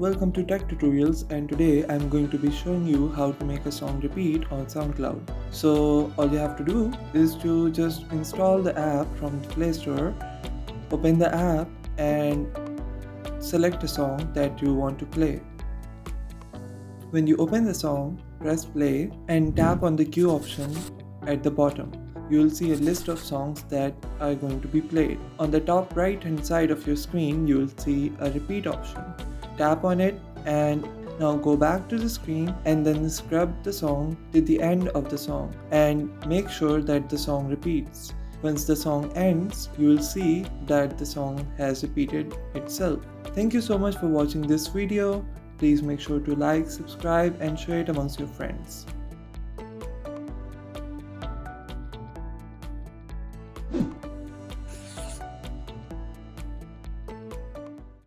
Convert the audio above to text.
welcome to Tech Tutorials, and today I'm going to be showing you how to make a song repeat on SoundCloud. So all you have to do is to just install the app from the Play Store, open the app and select a song that you want to play. When you open the song, press play and tap on the queue option at the bottom. You will see a list of songs that are going to be played. On the top right hand side of your screen, you will see a repeat option. Tap on it and now go back to the screen and then scrub the song to the end of the song and make sure that the song repeats. Once the song ends, you will see that the song has repeated itself. Thank you so much for watching this video. Please make sure to like, subscribe and share it amongst your friends.